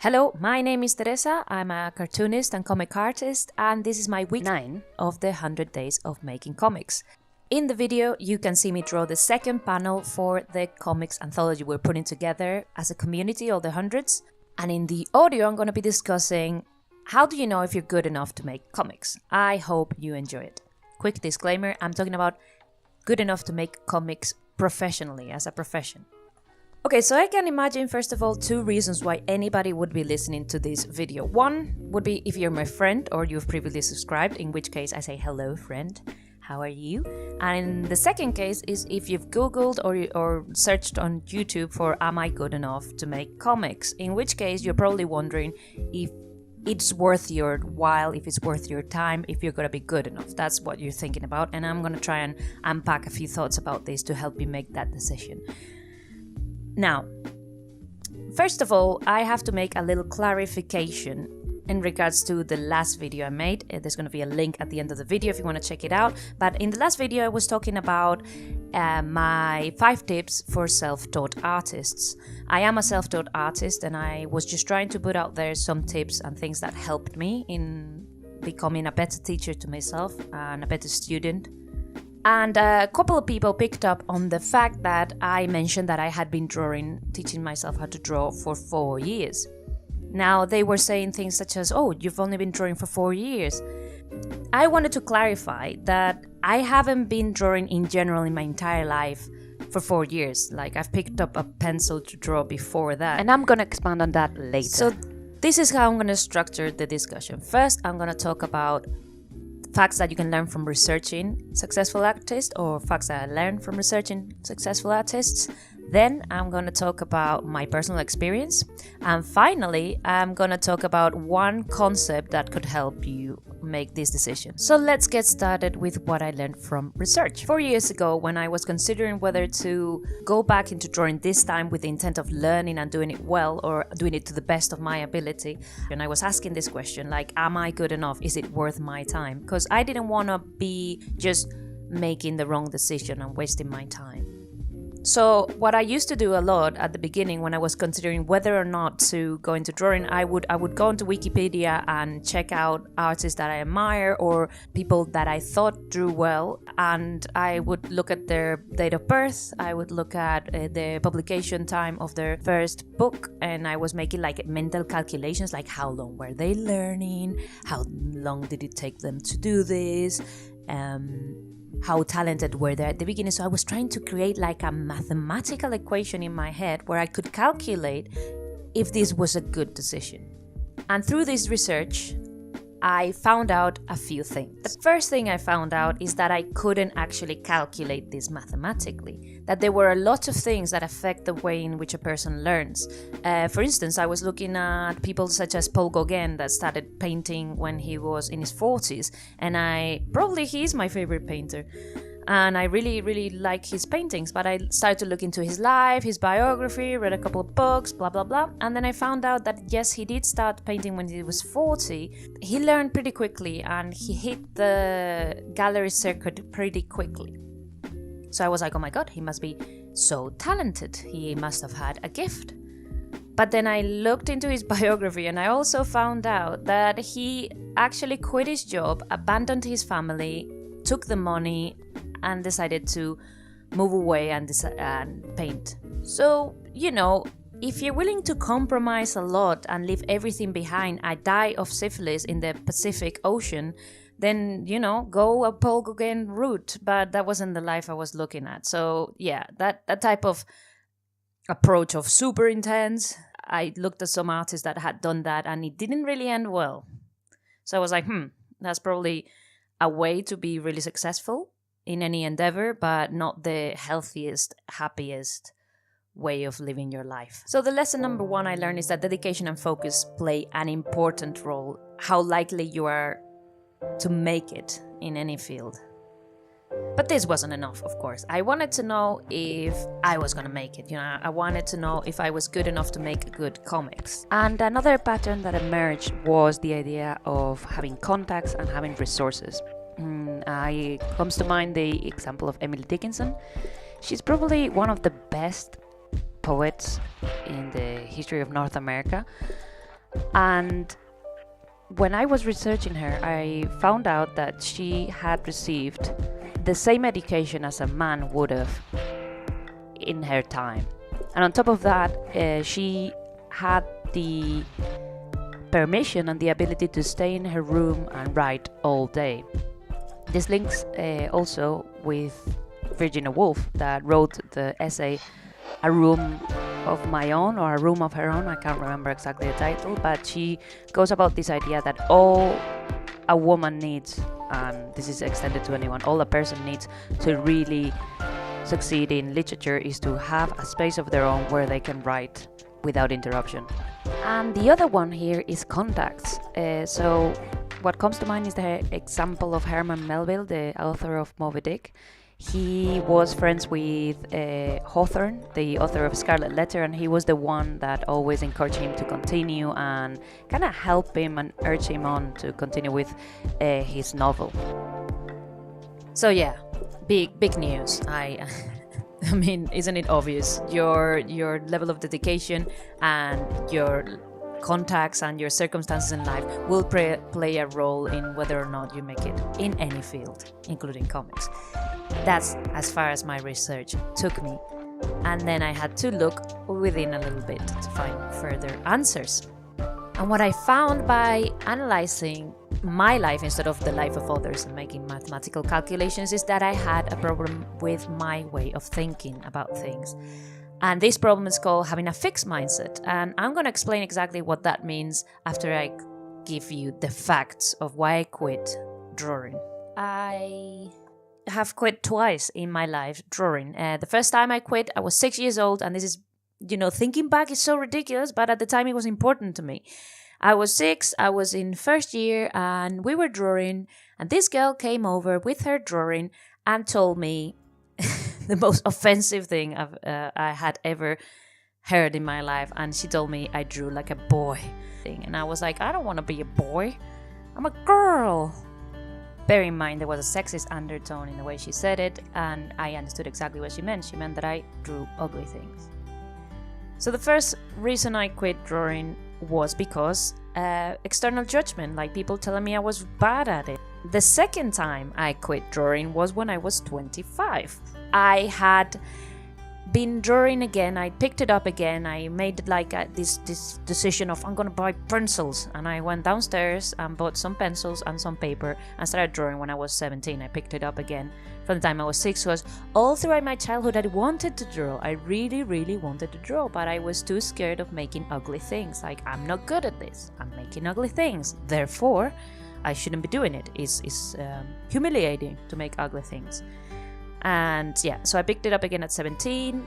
Hello, my name is Teresa. I'm a cartoonist and comic artist, and this is my week 9 of the 100 Days of Making Comics. In the video, you can see me draw the second panel for the comics anthology we're putting together as a community of the hundreds. And in the audio, I'm going to be discussing how do you know if you're good enough to make comics. I hope you enjoy it. Quick disclaimer, I'm talking about good enough to make comics professionally, as a profession. Okay, so I can imagine, first of all, two reasons why anybody would be listening to this video. One would be if you're my friend or you've previously subscribed, in which case I say, hello, friend, how are you? And the second case is if you've Googled or searched on YouTube for, am I good enough to make comics? In which case you're probably wondering if it's worth your while, if it's worth your time, if you're going to be good enough. That's what you're thinking about. And I'm going to try and unpack a few thoughts about this to help you make that decision. Now, first of all, I have to make a little clarification in regards to the last video I made. There's going to be a link at the end of the video if you want to check it out. But in the last video, I was talking about my 5 tips for self-taught artists. I am a self-taught artist, and I was just trying to put out there some tips and things that helped me in becoming a better teacher to myself and a better student. And a couple of people picked up on the fact that I mentioned that I had been teaching myself how to draw for 4 years. Now, they were saying things such as, oh, you've only been drawing for 4 years. I wanted to clarify that I haven't been drawing in general in my entire life for 4 years. Like, I've picked up a pencil to draw before that. And I'm going to expand on that later. So this is how I'm going to structure the discussion. First, I'm going to talk about facts that you can learn from researching successful artists, or facts that I learned from researching successful artists. Then I'm going to talk about my personal experience. And finally, I'm going to talk about one concept that could help you make this decision. So let's get started with what I learned from research. 4 years ago, when I was considering whether to go back into drawing this time with the intent of learning and doing it well, or doing it to the best of my ability, and I was asking this question, like, am I good enough? Is it worth my time? Because I didn't want to be just making the wrong decision and wasting my time. So what I used to do a lot at the beginning when I was considering whether or not to go into drawing, I would go into Wikipedia and check out artists that I admire or people that I thought drew well, and I would look at their date of birth, I would look at the publication time of their first book, and I was making like mental calculations, like how long were they learning, how long did it take them to do this, how talented were they at the beginning. So I was trying to create like a mathematical equation in my head where I could calculate if this was a good decision. And through this research, I found out a few things. The first thing I found out is that I couldn't actually calculate this mathematically, that there were a lot of things that affect the way in which a person learns. For instance, I was looking at people such as Paul Gauguin that started painting when he was in his 40s, and he's my favorite painter. And I really, really like his paintings, but I started to look into his life, his biography, read a couple of books, blah, blah, blah. And then I found out that, yes, he did start painting when he was 40. He learned pretty quickly, and he hit the gallery circuit pretty quickly. So I was like, oh my God, he must be so talented. He must have had a gift. But then I looked into his biography, and I also found out that he actually quit his job, abandoned his family, took the money, and decided to move away and paint. So, if you're willing to compromise a lot and leave everything behind and die of syphilis in the Pacific Ocean, then, go a Paul Gauguin route. But that wasn't the life I was looking at. So, yeah, that type of approach of super intense, I looked at some artists that had done that, and it didn't really end well. So I was like, that's probably a way to be really successful in any endeavor, but not the healthiest, happiest way of living your life. So the lesson number 1 I learned is that dedication and focus play an important role, how likely you are to make it in any field. But this wasn't enough, of course. I wanted to know if I was going to make it. I wanted to know if I was good enough to make good comics. And another pattern that emerged was the idea of having contacts and having resources. Comes to mind the example of Emily Dickinson. She's probably one of the best poets in the history of North America. And when I was researching her, I found out that she had received the same education as a man would have in her time. And on top of that, she had the permission and the ability to stay in her room and write all day. This links also with Virginia Woolf, that wrote the essay A Room of My Own, or A Room of Her Own. I can't remember exactly the title, but she goes about this idea that all a woman needs, and this is extended to anyone, all a person needs to really succeed in literature is to have a space of their own where they can write without interruption. And the other one here is contacts. So what comes to mind is the example of Herman Melville, the author of Moby Dick. He was friends with Hawthorne, the author of Scarlet Letter, and he was the one that always encouraged him to continue and kind of help him and urge him on to continue with his novel. So yeah, big news. I mean, isn't it obvious? Your level of dedication and your contacts and your circumstances in life will play a role in whether or not you make it in any field, including comics. That's as far as my research took me. And then I had to look within a little bit to find further answers. And what I found by analyzing my life instead of the life of others and making mathematical calculations is that I had a problem with my way of thinking about things. And this problem is called having a fixed mindset. And I'm going to explain exactly what that means after I give you the facts of why I quit drawing. I have quit twice in my life drawing. The first time I quit, I was 6 years old, and this is, thinking back is so ridiculous, but at the time it was important to me. I was 6, I was in first year, and we were drawing, and this girl came over with her drawing and told me the most offensive thing I had ever heard in my life, and she told me I drew like a boy. And I was like, I don't want to be a boy, I'm a girl. Bear in mind, there was a sexist undertone in the way she said it, and I understood exactly what she meant. She meant that I drew ugly things. So the first reason I quit drawing was because external judgment, like people telling me I was bad at it. The second time I quit drawing was when I was 25. I had been drawing again, I picked it up again, I made like this decision of I'm gonna buy pencils, and I went downstairs and bought some pencils and some paper and started drawing when I was 17. I picked it up again from the time I was 6, because all throughout my childhood I wanted to draw. I really wanted to draw, but I was too scared of making ugly things. Like, I'm not good at this, I'm making ugly things, therefore I shouldn't be doing it. It's humiliating to make ugly things. And yeah, so I picked it up again at 17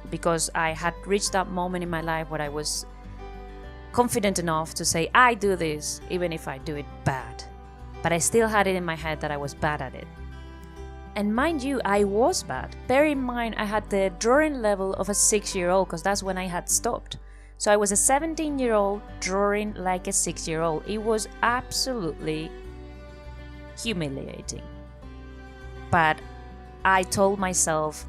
because I had reached that moment in my life where I was confident enough to say, I do this, even if I do it bad. But I still had it in my head that I was bad at it. And mind you, I was bad. Bear in mind, I had the drawing level of a 6-year-old, because that's when I had stopped. So I was a 17-year-old drawing like a 6-year-old. It was absolutely humiliating. But I told myself,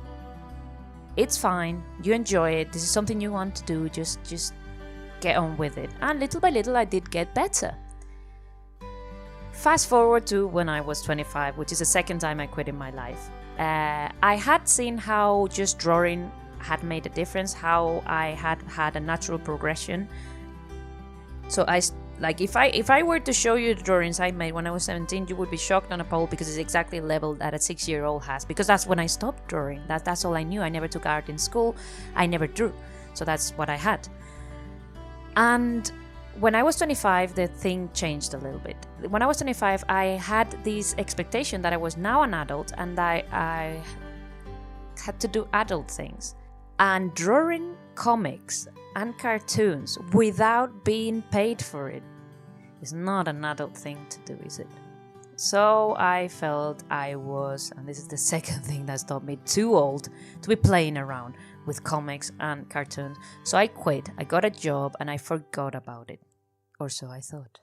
it's fine, you enjoy it, this is something you want to do, just get on with it. And little by little I did get better. Fast forward to when I was 25, which is the second time I quit in my life. I had seen how just drawing had made a difference, how I had a natural progression. So if I were to show you the drawings I made when I was 17, you would be shocked and appalled, because it's exactly the level that a 6-year-old has. Because that's when I stopped drawing. That's all I knew. I never took art in school. I never drew. So that's what I had. And when I was 25, the thing changed a little bit. When I was 25, I had this expectation that I was now an adult and I had to do adult things. And drawing comics and cartoons without being paid for it is not an adult thing to do, is it? So I felt I was, and this is the second thing that stopped me, too old to be playing around with comics and cartoons. So I quit, I got a job, and I forgot about it. Or so I thought.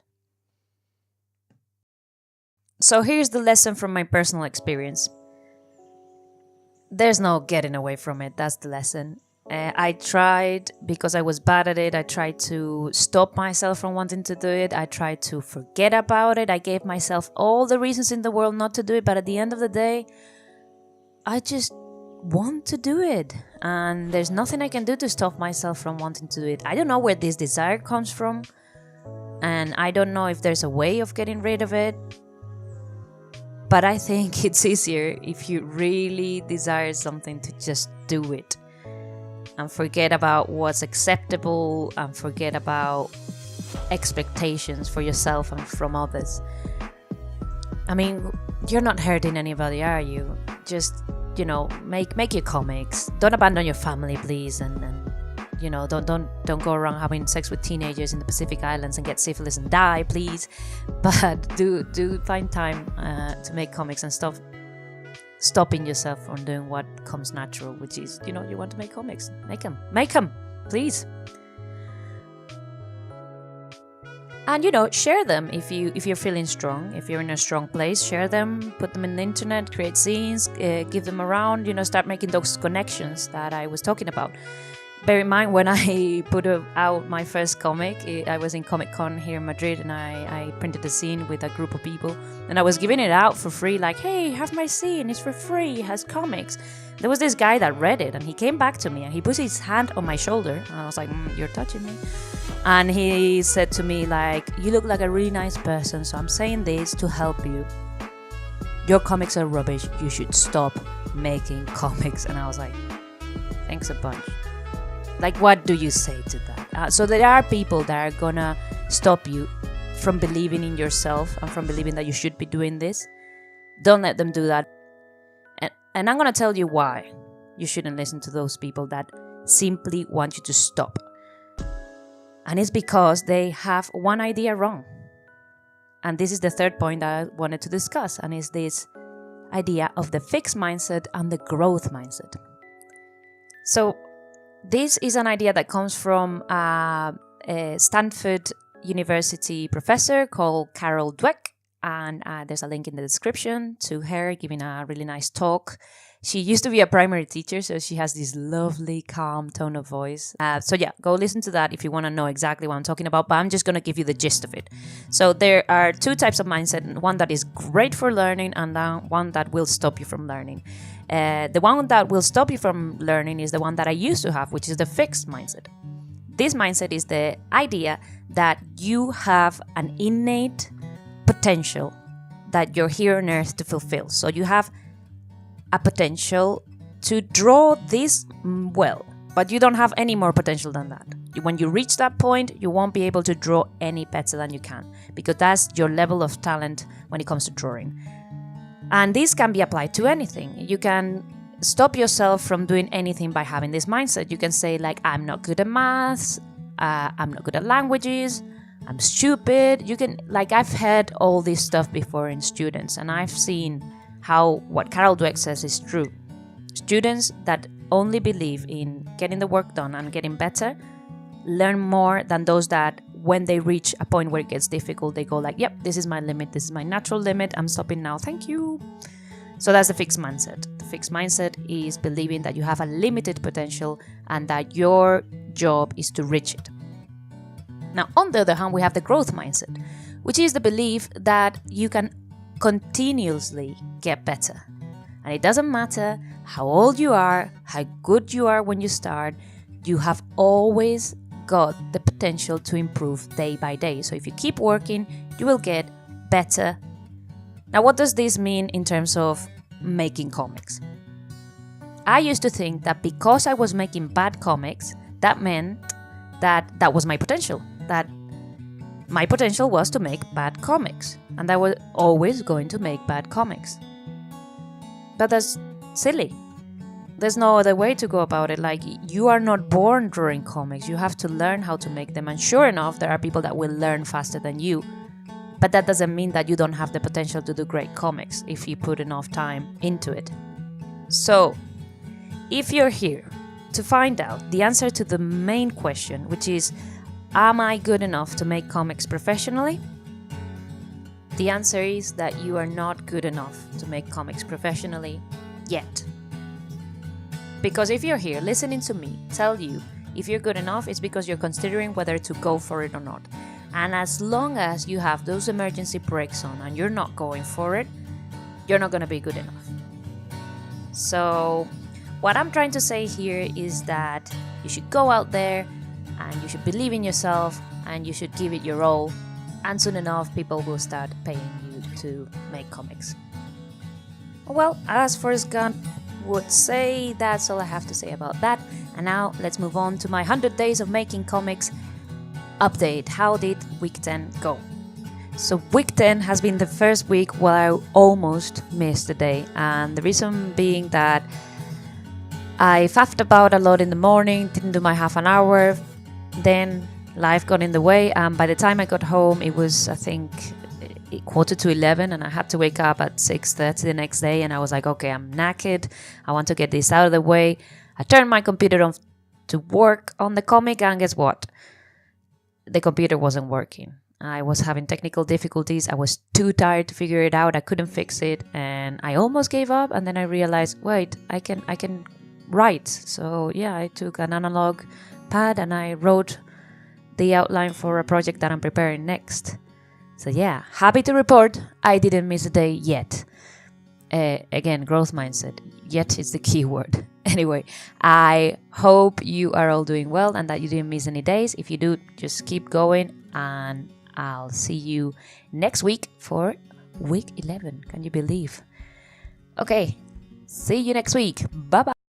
So here's the lesson from my personal experience. There's no getting away from it, that's the lesson. I tried, because I was bad at it, I tried to stop myself from wanting to do it. I tried to forget about it. I gave myself all the reasons in the world not to do it. But at the end of the day, I just want to do it. And there's nothing I can do to stop myself from wanting to do it. I don't know where this desire comes from. And I don't know if there's a way of getting rid of it. But I think it's easier if you really desire something to just do it. And forget about what's acceptable, and forget about expectations for yourself and from others. I mean, you're not hurting anybody, are you? Just, make your comics. Don't abandon your family, please, and don't go around having sex with teenagers in the Pacific Islands and get syphilis and die, please. But do find time to make comics and stop stopping yourself from doing what comes natural, which is, you want to make comics. Make them, please. And share them if you're feeling strong. If you're in a strong place, share them, put them in the internet, create scenes, give them around. Start making those connections that I was talking about. Bear in mind, when I put out my first comic, I was in Comic-Con here in Madrid, and I printed a scene with a group of people, and I was giving it out for free, like, hey, have my scene, it's for free, it has comics. There was this guy that read it, and he came back to me, and he put his hand on my shoulder, and I was like, you're touching me. And he said to me, like, you look like a really nice person, so I'm saying this to help you. Your comics are rubbish, you should stop making comics. And I was like, thanks a bunch. Like, what do you say to that? So there are people that are gonna stop you from believing in yourself and from believing that you should be doing this. Don't let them do that. And I'm gonna tell you why you shouldn't listen to those people that simply want you to stop. And it's because they have one idea wrong. And this is the third point that I wanted to discuss, and is this idea of the fixed mindset and the growth mindset. So this is an idea that comes from a Stanford University professor called Carol Dweck, and there's a link in the description to her giving a really nice talk. She used to be a primary teacher, so she has this lovely, calm tone of voice. So yeah, go listen to that if you want to know exactly what I'm talking about, but I'm just going to give you the gist of it. So there are two types of mindset, one that is great for learning and one that will stop you from learning. The one that will stop you from learning is the one that I used to have, which is the fixed mindset. This mindset is the idea that you have an innate potential that you're here on earth to fulfill. So you have a potential to draw this well, but you don't have any more potential than that. When you reach that point, you won't be able to draw any better than you can, because that's your level of talent when it comes to drawing. And this can be applied to anything. You can stop yourself from doing anything by having this mindset. You can say, like, I'm not good at maths, I'm not good at languages, I'm stupid. I've heard all this stuff before in students, and I've seen how what Carol Dweck says is true. Students that only believe in getting the work done and getting better learn more than those that, when they reach a point where it gets difficult, they go like, yep, this is my limit, this is my natural limit, I'm stopping now, thank you. So that's the fixed mindset. The fixed mindset is believing that you have a limited potential and that your job is to reach it. Now, on the other hand, we have the growth mindset, which is the belief that you can continuously get better. And it doesn't matter how old you are, how good you are when you start, you have always got the potential to improve day by day. So if you keep working, you will get better. Now, what does this mean in terms of making comics? I used to think that because I was making bad comics, that meant that was my potential, that my potential was to make bad comics, and I was always going to make bad comics. But that's silly. There's no other way to go about it. Like, you are not born drawing comics. You have to learn how to make them. And sure enough, there are people that will learn faster than you. But that doesn't mean that you don't have the potential to do great comics if you put enough time into it. So, if you're here to find out the answer to the main question, which is, am I good enough to make comics professionally? The answer is that you are not good enough to make comics professionally yet. Because if you're here listening to me tell you if you're good enough, it's because you're considering whether to go for it or not. And as long as you have those emergency brakes on and you're not going for it, you're not going to be good enough. So what I'm trying to say here is that you should go out there and you should believe in yourself and you should give it your all. And soon enough, people will start paying you to make comics. Well, as Forrest Gump would say, that's all I have to say about that. And now let's move on to my 100 days of making comics update. How did week 10 go? So week 10 has been the first week where I almost missed a day. And the reason being that I faffed about a lot in the morning, didn't do my half an hour, then life got in the way. And by the time I got home, it was, I think, 11:45, and I had to wake up at 6:30 the next day. And I was like, okay, I'm knackered. I want to get this out of the way. I turned my computer on to work on the comic, and guess what? The computer wasn't working. I was having technical difficulties. I was too tired to figure it out. I couldn't fix it, and I almost gave up. And then I realized, wait, I can write. So yeah, I took an analog pad and I wrote the outline for a project that I'm preparing next. So yeah, happy to report I didn't miss a day yet. Again, growth mindset. Yet is the key word. Anyway, I hope you are all doing well and that you didn't miss any days. If you do, just keep going, and I'll see you next week for week 11. Can you believe? Okay, see you next week. Bye-bye.